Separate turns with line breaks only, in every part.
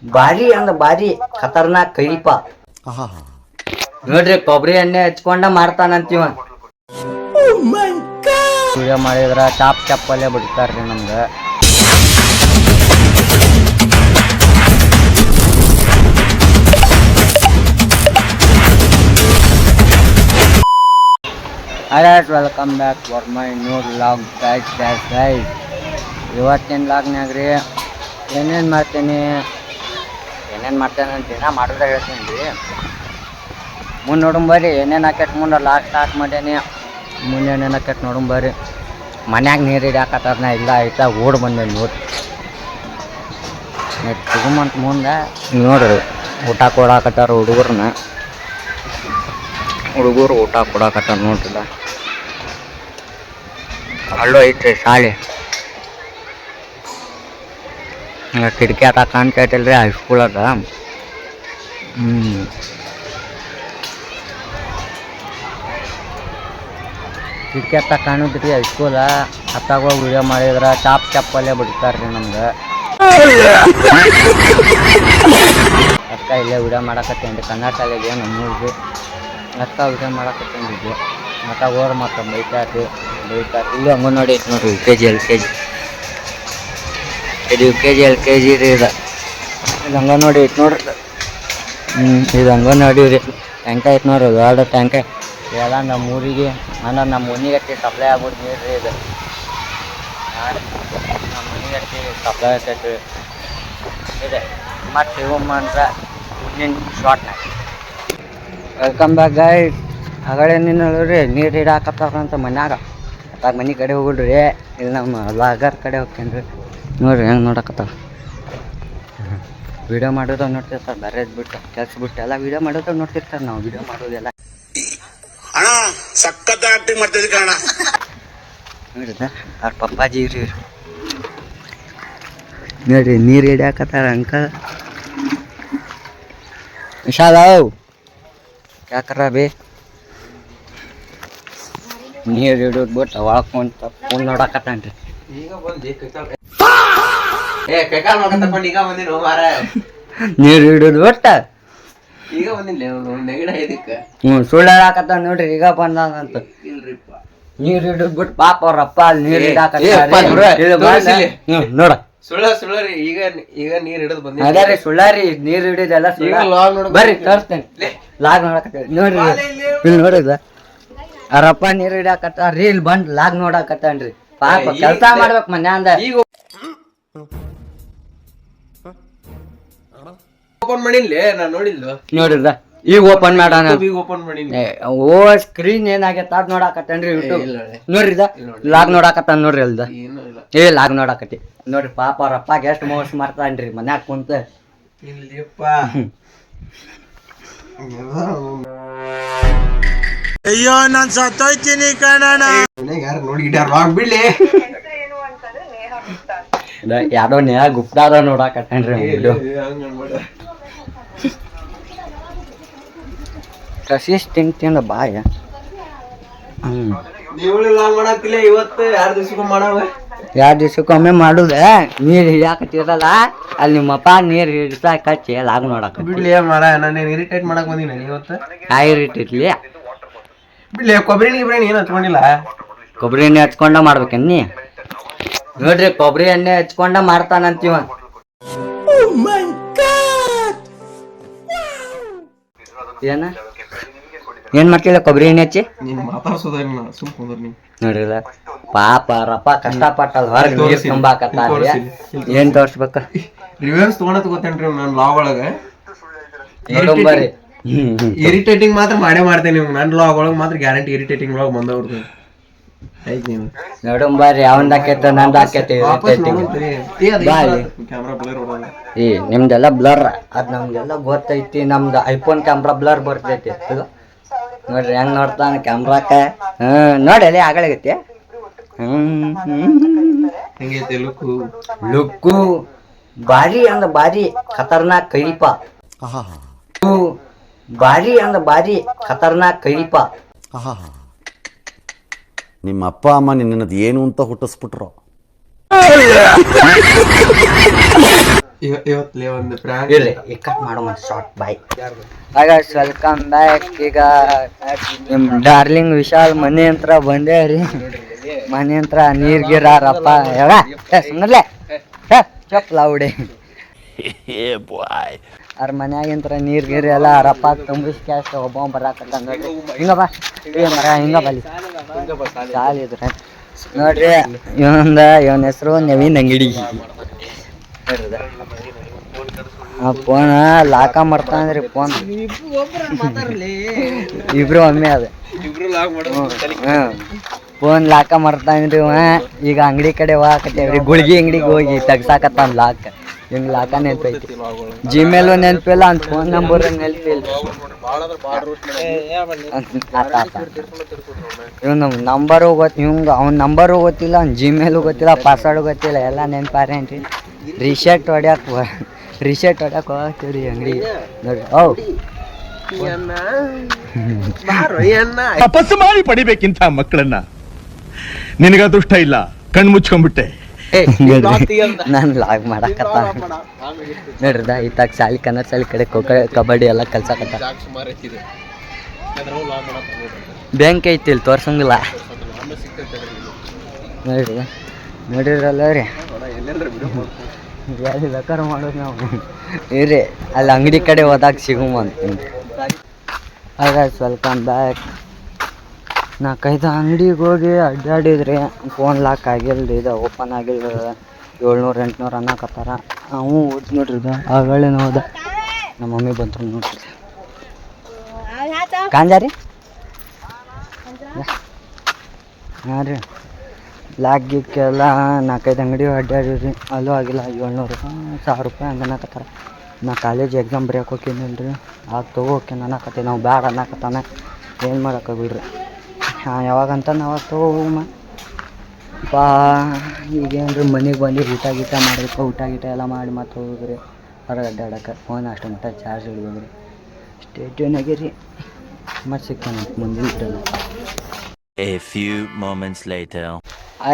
ಭಾರಿ ಅಂದ ಭಾರಿ ಖತರ್ನಾಕ್ ಕೈಪ ನೋಡ್ರಿ ಕೊಬ್ಬರಿ ಎಣ್ಣೆ ಹಚ್ಕೊಂಡ ಮಾಡ್ತಾನಂತೀವ ವಿಡಿಯೋ ಮಾಡಿದ್ರ ಚಾಪ್ ಚಾಪಲ್ಲೇ ಬಿಡ್ತಾರ್ರಿ ನಮ್ಗ Alright, welcome back for my new vlog guys. ಇವತ್ತಿನ ವ್ಲಾಗ್ನಾಗ ರೀ ಏನೇನು ಮಾಡ್ತೇನೆ ಅಂತ ದಿನ ಮಾಡೋದ ಹೇಳ್ತೀನಿ ರೀ ಮುಂದೆ ನೋಡಂಬರ್ರಿ ಏನೇನು ಹಾಕೈತೆ ಮುಂದೆ ಲಾಸ್ಟ್ ಸ್ಟಾರ್ಟ್ ಮಾಡೇನಿ ಮುಂದೆ ಏನೇನು ಹಾಕೈತೆ ನೋಡಂಬರ್ರಿ ಮನ್ಯಾಗ ನೀರು ಹಿಡಿಯಾಕತ್ತಾರನ ಇಲ್ಲ ಆಯ್ತಾ ಓಡ್ ಬಂದೇನಿ ನೋಡ್ರಿ ತಗೊಂಬಂತ ಮುಂದೆ ನೋಡ್ರಿ ಊಟ ಕೊಡಾಕತ್ತಾರ ಹುಡುಗರು ಊಟ ಕೊಡಾಕತ್ತಾರ ನೋಡ್ರಿಲ್ಲ ಅಲ್ಲೂ ಐತ್ರಿ ಶಾಲೆ ಕಿಟಕಿ ಆಟ ಕಾಣ್ತೈತಲ್ರಿ ಹೈಸ್ಕೂಲ್ ಅದ ಕಿಟಕಿ ಆಟ ಕಾಣುದ್ರಿ ಹೈಸ್ಕೂಲ ಹತ್ತಾಗ ವಿಡಿಯೋ ಮಾಡಿದ್ರ ಚಾಪಲ್ಲೇ ಬಿಡ್ತಾರ್ರಿ ನಮ್ಗೆ ಅಕ್ಕ ಇಲ್ಲೇ ವಿಡಿಯೋ ಮಾಡಕತ್ತೇನ್ರಿ ಕನ್ನಡ ಶಾಲೆಗೆ ನಮ್ಮೂರಿಗೆ ಅಕ್ಕ ವಿಡಿಯೋ ಮಾಡಕತ್ತೇನ್ರಿ ಮತ್ತು ಓರ್ ಮತ್ತು ಬೈತಾರ್ರಿ ಇಲ್ಲಿ ಅಂಗನವಾಡಿ ಐತೆ ನೋಡ್ರಿ LKG ರೀ ಇದು ಅಂಗನವಾಡಿ ಐತೆ ನೋಡ್ರಿ ಇದು ಅಂಗನವಾಡಿ ರೀ ಟ್ಯಾಂಕ ಐತೆ ನೋಡ್ರಿ ದೊಡ್ಡ ಟ್ಯಾಂಕ ಎಲ್ಲ ನಮ್ಮ ಊರಿಗೆ ಅಂದ್ರೆ ನಮ್ಮ ಮನೆಗಟ್ಟಿ ಸಪ್ಲೈ ಆಗ್ಬಿಟ್ಟು ನೀರು ರೀ ಇದು ನಮ್ಮ ಮನೆಗಟ್ಟಿ ಸಪ್ಲೈ ಆಗ್ತೈತಿ ಇದೆ ಮತ್ತು ಇವಮ್ಮ ಅಂದ್ರೆ ಮುಂದಿನ ಶಾರ್ಟ್ನಾಗ ವೆಲ್ಕಮ್ ಬ್ಯಾಕ್ ಗೈಸ್ ಆಗಲೇ ನೀನು ನೋಡ್ರಿ ನೀರು ಹಿಡಾಕತ್ತಾರಂತ ಮನ್ಯಾಗ ಅತ್ತಾಗ ಮನೆ ಕಡೆ ಹೋಗ್ಬಿಡ್ರಿ ಇಲ್ಲಿ ನಮ್ಮ ಲಾಗರ್ ಕಡೆ ಹೋಗ್ತೇನೆ ರೀ ನೋಡ್ರಿ ಹೆಂಗೆ ನೋಡಕತ್ತಾವ ವಿಡಿಯೋ ಮಾಡೋದು ನೋಡ್ತಿರ್ತಾರೆ ಬೇರೆ ಬಿಟ್ಟು ಕೆಲ್ಸ ಬಿಟ್ಟು ಎಲ್ಲ ವಿಡಿಯೋ ಮಾಡೋದು ನೋಡ್ತಿರ್ತಾರೆ ನಾವು ವಿಡಿಯೋ ಮಾಡೋದೆಲ್ಲ ನೋಡಿದ ಅವ್ರ ಪಪ್ಪಾಜಿ ರೀ ನೋಡ್ರಿ ನೀರು ಹಿಡಿಯಾಕತ್ತಾರ ಅಂಕಲ್ ವಿಶಾಲವ್ ಯಾಕರ ಬೇ ನೀರು ಹಿಡಿಯೋದು ಬಿಟ್ಟು ಒಳಕೊಂತ ಫೋನ್ ನೋಡಕತ್ತಾನ್ರಿ ನೀರು ಹಿಡಿಯೋದು ಬಿಟ್ಟ ಸುಳ್ಳು ಹೇಳಾಕತ್ತ ನೋಡ್ರಿ ಈಗ ಬಂದಂತ ನೀರು ಹಿಡಿಯೋದು ಬಿಟ್ಟು ಪಾಪ ಅವ್ರಪ್ಪ ಅಲ್ಲಿ ನೀರು ಹಿಡಾಕತ್ತ ನೋಡ
ಈಗ ನೀರ್ ಹಿಡಿದು ಬಂದ
ಅದೇ ಸುಳ್ಳಾರಿ ನೀರು ಹಿಡಿಯೋದೆಲ್ಲ ಬರ್ರಿ ತೋರಿಸ್ತೇನೆ ಲಾಗ್ ನೋಡಕತ್ತೇವೆ ನೋಡ್ರಿ ಇಲ್ಲಿ ನೋಡಿದ ಅವ್ರಪ್ಪ ನೀರು ಹಿಡಿಯಾಕತ್ತ ರೀಲ್ ಬಂದ್ ಲಾಗ್ ನೋಡಾಕತ್ತನ್ರಿ ಪಾಪ ಕೆಲಸ ಮಾಡ್ಬೇಕು ಮನ್ಯಾಂದ
ಓಪನ್ ಮಾಡಿಲ್ಲ ನಾನ್ ನೋಡಿಲ್ವ
ನೋಡಿದ ಈಗ ಓಪನ್ ಮಾಡೋಣ
ಓಪನ್ ಮಾಡಿ
ಓ ಸ್ಕ್ರೀನ್ ಏನಾಗೈತ ಅದ್ ನೋಡಾಕತ್ತೇನ್ರಿ ಯೂಟ್ಯೂಬ್ ನೋಡ್ರಿದ ಲಾಗ್ ನೋಡಾಕತ್ತಾನ ನೋಡ್ರಿ ಅಲ್ದ ಲಾಗ್ ನೋಡಾಕತಿ ನೋಡ್ರಿ ಪಾಪ ಅವ್ರಪ್ಪ ಎಷ್ಟು ಮೋಸ ಮಾಡ್ತಾನ್ರಿ ಮನ್ಯಾಗ ಕುಂತ
ಅಯ್ಯೋ ನಾನ್ ಸತ್ತೋಯ್ತೀನಿ ಕಣಣ್ಣ
ಬಿಡ್ಲಿ
ಯಾರೋ ನೇಹ ಗುಪ್ತಾದ ನೋಡಾಕತ್ತೇನ್ರಿ ಕಸಿಸ್ ತಿಂದ ಬಾಯ
ಮಾಡಕ್ಕಿಲ್ಲ ಇವತ್ತು 2 ದಿವಸಕ್ಕೂ ಮಾಡವ
2 ದಿವಸಕ್ಕೊಮ್ಮೆ ಮಾಡುದ ನೀರ್ ಹಿಡಿಯಾಕತ್ತಿರಲ್ಲ ಅಲ್ಲಿ ನಿಮ್ಮಪ್ಪ ನೀರ್ ಹಿಡಿಸಾಕ ಲಾಗ್ ನೋಡಾಕ
ಬಿಡ್ಲಿ ಮಾರ ನಾನು ಇರಿಟೇಟ್ ಮಾಡಕ್ ಬಂದಿನ ಇವತ್ತು
ಇರಿಟೇಟ್ಲಿ
ಬಿಡ್ಲಿ ಕೊಬ್ಬರಿ ಏನು ಹಚ್ಕೊಂಡಿಲ್ಲ
ಕೊಬ್ಬರಿ ಎಣ್ಣೆ ಹಚ್ಕೊಂಡ ಮಾಡ್ಬೇಕನ್ನಿ ನೋಡ್ರಿ ಕೊಬ್ಬರಿ ಎಣ್ಣೆ ಹಚ್ಕೊಂಡ ಮಾಡ್ತಾನಂತೀವ ಏನ್ ಮಾಡ್ತಿಲ್ಲ ಕೊಬ್ಬರಿ ಎಣ್ಣೆ ಹಚ್ಚಿ ನೋಡಿಲ್ಲ ಪಾಪ ರಪ್ಪ ಕಷ್ಟಪಟ್ಟಲ್ ಹೊರಗೆ ನೀರ್ ತುಂಬಾಕತ್ತಾರ ಏನ್ ತೋರ್ಸ್ಬೇಕ
ರಿವ್ಯೂಸ್ ತಗೊಂಡ್ ಗೊತ್ತೇನ್ರಿ ನಾನು ಲಾಗ್ ಒಳಗ
ನೋಡಂಬರಿ
ಇರಿಟೇಟಿಂಗ್ ಮಾತ್ರ ಮಾಡ್ತೇನೆ ನನ್ನ ಲಾಗ್ ಒಳಗೆ ಮಾತ್ರ ಗ್ಯಾರಂಟಿ ಇರಿಟೇಟಿಂಗ್ ಲಾಗ್ ಬಂದವ್ರದ್ದು
ನೋಡಂಬರಿ ಅವಂದ ಆಕೈತೆ ನಂದು ಆಕೈತೆ ನಿಮ್ದೆಲ್ಲ ಬ್ಲರ್ ಅದ್ ನಮ್ಗೆಲ್ಲ ಗೊತ್ತೈತಿ ನಮ್ದು ಐಫೋನ್ ಕ್ಯಾಮ್ರಾ ಬ್ಲರ್ ಬರ್ತೈತಿ ನೋಡ್ರಿ ಹೆಂಗ್ ನೋಡ್ತಾನ ಕ್ಯಾಮ್ರಾಕ ನೋಡಿ ಅಲ್ಲಿ ಆಗಲಾಗೈತಿ ಲುಕ್ಕು ಭಾರಿ ಅಂದ ಭಾರಿ ಖತರ್ನಾಕ್ ಕೈಪ ಭಾರಿ ಅಂದ ಭಾರಿ ಖತರ್ನಾಕ್ ಕೈಪ
ನಿಮ್ಮ ಅಪ್ಪ ಅಮ್ಮ ನಿನ್ನದು ಏನು ಅಂತ ಹುಟ್ಟಿಸ್ಬಿಟ್ರು
ಇವತ್ತಲೇ ಒಂದು ಪ್ರಾಂಕ್
ಇರ್ರಿ ಈಗ ಕಟ್ ಮಾಡೋ ಒಂದು ಶಾರ್ಟ್ ಬಾಯ್. ಆಗ ವೆಲ್ಕಮ್ ಬ್ಯಾಕ್. ಈಗ ನಿಮ್ಮ ಡಾರ್ಲಿಂಗ್ ವಿಶಾಲ್ ಮನೆ ಹತ್ರ ಬಂದೇ ರೀ. ಮನೆ ಹತ್ರ ನೀರ್ ಗಿರಾರಪ್ಪ ಯಾವ ಸುಮ್ಮನೆ ಚಪ್ ಲೌಡೆ ಅವ್ರ ಮನ್ಯಾಗಿಂತ್ರ ನೀರ್ ಗಿರಿ ಎಲ್ಲ ರಪ್ಪ ತುಂಬಿಸ್ ಕ್ಯಾಸ್ ಒಬ್ಬ ಬರಾಕತ್ತ ನೋಡ್ರಿ. ಹಿಂಗಪ್ಪ ಮರ ಹಿಂಗ ಬಲಿ ಸಾಲ್ ಇದ್ರೆ ನೋಡ್ರಿ. ಇವನ ಹೆಸರು ನವೀನ್ ಅಂಗಡಿ. ಆ ಫೋನ್ ಲಾಕ ಮಾಡ್ತಾನ್ರಿ. ಫೋನ್ ಇಬ್ರು ಒಮ್ಮೆ ಅದ ಫೋನ್ ಲಾಕ ಮಾಡ್ತಾನ್ರಿ. ಈಗ ಅಂಗಡಿ ಕಡೆ ಹೋಗಕತ್ತೇವ್ರಿ. ಗುಳ್ಗಿ ಅಂಗಡಿಗೆ ಹೋಗಿ ತೆಗ್ಸಾಕತ್ತಾನ ಲಾಕ್. ಹಿಂಗೆ ಲಾಕ ನೆನಪೈತಿ. ಜಿಮೇಲು ನೆನಪಿಲ್ಲ, ಅವ್ನ ಫೋನ್ ನಂಬರ್ ನೆನಪಿಲ್ಲ. ಇವನು ನಂಬರು ಗೊತ್ತು, ಇವಂಗ ಅವ್ನ ನಂಬರು ಗೊತ್ತಿಲ್ಲ, ಅವ್ನ ಜಿಮೇಲು ಗೊತ್ತಿಲ್ಲ, ಪಾಸ್ವರ್ಡ್ ಗೊತ್ತಿಲ್ಲ, ಎಲ್ಲ ನೆನಪಾರೇನ್ರಿ. ರಿಸೆಟ್ ಹೊಡ್ಯಾಕ ಹೋಗ್ತೀವ್ರಿ ಅಂಗಡಿ ನೋಡ್ರಿ.
ತಪಸ್ಸು ಮಾಡಿ ಪಡಿಬೇಕಿಂತ ಮಕ್ಕಳನ್ನ. ನಿನಗ ಅದೃಷ್ಟ ಇಲ್ಲ, ಕಣ್ ಮುಚ್ಕೊಂಡ್ಬಿಟ್ಟೆ.
ನಾನು ಲಾಗ್ ಮಾಡಕತ್ತ ನೋಡ್ರದ. ಇತ್ತಾಗ ಸಾಲಿ ಕನ್ನಡ ಸಾಲಿ ಕಡೆ ಕಬಡ್ಡಿ ಎಲ್ಲ ಕಲ್ಸಕತ್ತ. ಬ್ಯಾಂಕ್ ಐತಿ ಇಲ್ಲಿ ತೋರ್ಸಂಗಿಲ್ಲ ನೋಡ್ರಿ. ನೋಡಿರಲ್ಲ ರೀ, ಎಲ್ಲಿ ಬೇಕಾದ್ರೆ ಮಾಡೋದು ನಾವು ಇರ್ರಿ. ಅಲ್ಲಿ ಅಂಗಡಿ ಕಡೆ ಹೋದಾಗ ಸಿಗುಮ ಅಂತೀನಿ. ಆಗ ವೆಲ್ಕಮ್ ಬ್ಯಾಕ್. 4-5 ಅಂಗಡಿಗೆ ಹೋಗಿ ಅಡ್ಡಾಡಿದ್ರಿ. ಫೋನ್ ಲಾಕ್ ಆಗಿಲ್ರಿ, ಇದು ಓಪನ್ ಆಗಿಲ್ಲ. 700-800 ಅನ್ನಕತ್ತಾರ. ನಾವು ಓದ್ ನೋಡ್ರಿ. ಇದು ಆಗಳೇನು ಹೋದ. ನಮ್ಮ ಮಮ್ಮಿ ಬಂತು ನೋಡ್ರಿ. ಕಾಂಜಾರಿ ಹಾಂ ರೀ. ಲಾಕ್ ಗಿಕ್ಕೆಲ್ಲ 4-5 ಅಂಗಡಿ ಅಡ್ಡಾಡಿದ್ರಿ. ಅಲ್ಲೂ ಆಗಿಲ್ಲ. 700 1000 ರೂಪಾಯಿ ಹಂಗೆ ಅನ್ನಕತ್ತಾರ. ನಾ ಕಾಲೇಜ್ ಎಕ್ಸಾಮ್ ಬರೆಯೋಕೆ ಹೋಗ್ತೀನಿ ಆಗ ತೊಗೋಕೆ ಅನ್ನಕತ್ತಿ. ನಾವು ಬ್ಯಾಡ ಅನ್ನಕತ್ತಾನೆ. ಏನು ಮಾಡೋಕ್ಕಾಗಿಲ್ರಿ. ಹಾಂ ಯಾವಾಗಂತ ನಾವು ತೊಗೋಮ ಪಾ. ಈಗೇನ್ರಿ ಮನೆಗೆ ಬಂದು ಊಟ ಗೀಟ ಮಾಡಬೇಕು. ಊಟ ಗೀಟ ಎಲ್ಲ ಮಾಡಿ ಮತ್ತೆ ಹೋಗ್ರಿ ಹೊರಗೆ ಅಡ್ಡಾಡಕ್ಕೆ. ಫೋನ್ ಅಷ್ಟು ಮಟ್ಟ ಚಾರ್ಜ್ ಇಡ್ಬೇಕ್ರಿ. ಸ್ಟೇಟ್ಯೂನ್ ಆಗಿರಿ. ಮತ್ತೆ ಸಿಗ್ತಾನೆ ಮುಂದಿನ ಇಟ್ಟಲ್ಲ.
A few moments later.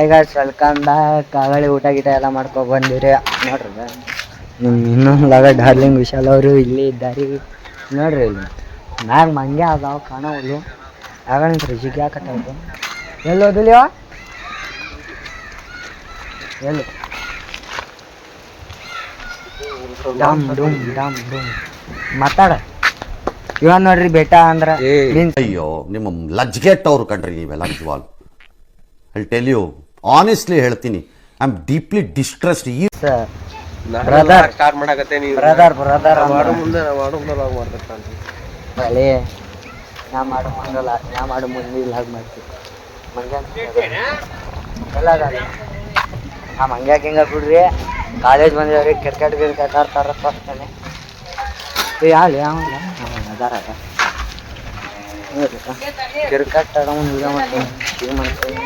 ಈಗ ವೆಲ್ಕಮ್ ಬ್ಯಾಕ್. ಆಗಲೇ ಊಟ ಗೀಟ ಎಲ್ಲ ಮಾಡ್ಕೊ ಬಂದಿರಿ ನೋಡ್ರಿ. ಇನ್ನೊಂದಾಗ ಡಾರ್ಲಿಂಗ್ ವಿಶಾಲ್ ಅವರು ಇಲ್ಲಿ ಇದ್ದಾರೆ ನೋಡ್ರಿ. ಇಲ್ಲಿ ಮ್ಯಾಗ ಮಂಗೆ ಅದಾವ ಕಾಣೋದು. ಆಗಂತ್ರಿ ಜಿಗಿ ಹಾಕತ್ತಾವ. ಎಲ್ಲಿ ಹೋದಿಲ್ಲ ಎಲ್ಲಿ ಡಮ್ ಡುಮ್ ಡಮ್ ಡುಮ್ ಮಾತಾಡ. ಇವನ್ ನೋಡ್ರಿ ಬೇಟ ಅಂದ್ರ
ಅಯ್ಯೋ ನಿಮ್ಮ ಲಜ್ಗೆಟ್ಟವ್ರು ಕಣ್ರಿ ನೀವೆಲ್ಲ ನಿಜವಾಗ್ಲು. ಐ ಟೆಲ್ ಯು ಆನೆಸ್ಟ್ಲಿ ಹೇಳ್ತೀನಿ, ಐ ಆಮ್ ಡೀಪ್ಲಿ ಡಿಸ್ಟ್ರೆಸ್ಡ್. ಈ
ಬ್ರದರ್
ಸ್ಟಾರ್ಟ್ ಮಾಡಕತ್ತೆ ನೀವು.
ಬ್ರದರ್
ಮುಂದೆ ಮಾಡ್ತಾರೆ
ಬಲೆ ನಾ ಮಾಡು ಮಂಗಲ್ಲ. ನಾ ಮಾಡು ಮುಂದೆ ಇಲ್ಲ ಹಾಗೆ ಮಾಡ್ತೀವಿ. ಮಂಗ್ಯ ಎಲ್ಲ ಆ ಮಂಗ್ಯಾಕೆ ಹಿಂಗೆ ಬಿಡ್ರಿ. ಕಾಲೇಜ್ ಬಂದಿವ್ರಿ. ಕ್ರಿಕೆಟ್ ಆಡ್ತಾರ ತೋರಿಸ್ತಾನೆ. ಯಾಳು ಯಾವಲ್ಲ ಅದಾರ ಕ್ರಿಕೆಟ್ ಆಡೋ ಮುಂದೆ ವಿಡಿಯೋ ಮಾಡ್ತೀನಿ. ಇದು ಮಾಡ್ತೀನಿ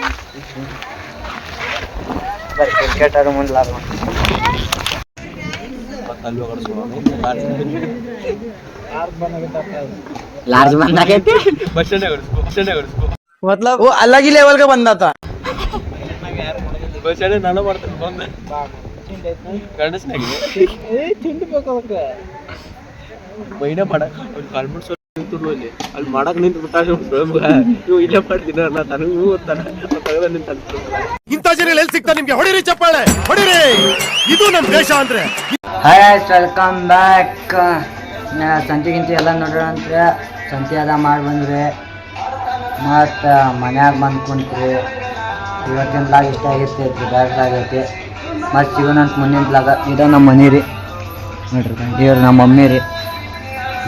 ಬರೀ ಕ್ರಿಕೆಟ್ ಆಡೋ ಮುಂದೆ ಲಾಗ್ ಮಾಡ್ತೀನಿ. लार्ज बंदा कहते
मतलब वो अलग ही लेवल का बंदा था.
ನಾನು ಮಾಡ್ತೀನಿ ಬಂದೆ ಗಂಡಸ್ನಾಗಿ ಮೈನ ಮಾಡಕ್ ಒಂದು ಕಾಲ್ಮೆಂಟ್ಸ್ ಅಲ್ಲಿ ಅಲ್ಲಿ ಮಾಡಕ್ ನಿಂತು ಬಿಟ್ಟಾಗ ನೀವು ಇಲ್ಲೇ ಮಾಡ್ತೀನಿ ಅನ್ನ ತನಗೂ ಓದ್ತಾನೆ ತಗದ ನಿಂತ
ಇಂಥ ಜನ ಎಲ್ಲಿ ಸಿಗ್ತಾ ನಿಮ್ಗೆ? ಹೊಡಿರಿ ಚಪ್ಪಾಳೆ ಹೊಡಿರಿ. ಇದು ನಮ್ಮ ದೇಶ ಅಂದ್ರೆ.
Hi welcome back. ಸಂತಿ ಗಿಂತಿ ಎಲ್ಲ ನೋಡೋಣ ಅಂತ ಸಂತಿ ಅದ ಮಾಡಿ ಬಂದ್ರಿ. ಮತ್ತು ಮನ್ಯಾಗ ಬಂದು ಕುಂತ್ರಿ. ಇವತ್ತಿನ ಲಾಗ್ ಇಷ್ಟ ಆಗಿರ್ತೈತಿ, ಬ್ಯಾಡ್ರ ಆಗೈತಿ. ಮತ್ತು ಸಿಗೋಣ ಅಂತ ಮುಂದಿನ ಲಾಗ. ಇದು ನಮ್ಮ ಮನೆ ರೀ ನೋಡ್ರಿ. ಇವ್ರು ನಮ್ಮ ಮಮ್ಮಿ ರೀ.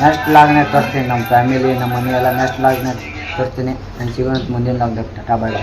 ನೆಕ್ಸ್ಟ್ ಲಾಗ್ನಾಗ ತೋರಿಸ್ತೀನಿ ನಮ್ಮ ಫ್ಯಾಮಿಲಿ ನಮ್ಮ ಮನೆ ಎಲ್ಲ. ನೆಕ್ಸ್ಟ್ ಲಾಗ್ನಾಗ ತೋರಿಸ್ತೀನಿ. ನಾನು ಸಿಗೋಣ ಅಂತ ಮುಂದಿನ ಲಾಗ್ದಾಗ ಟಾಟಾ ಬಾಯ್.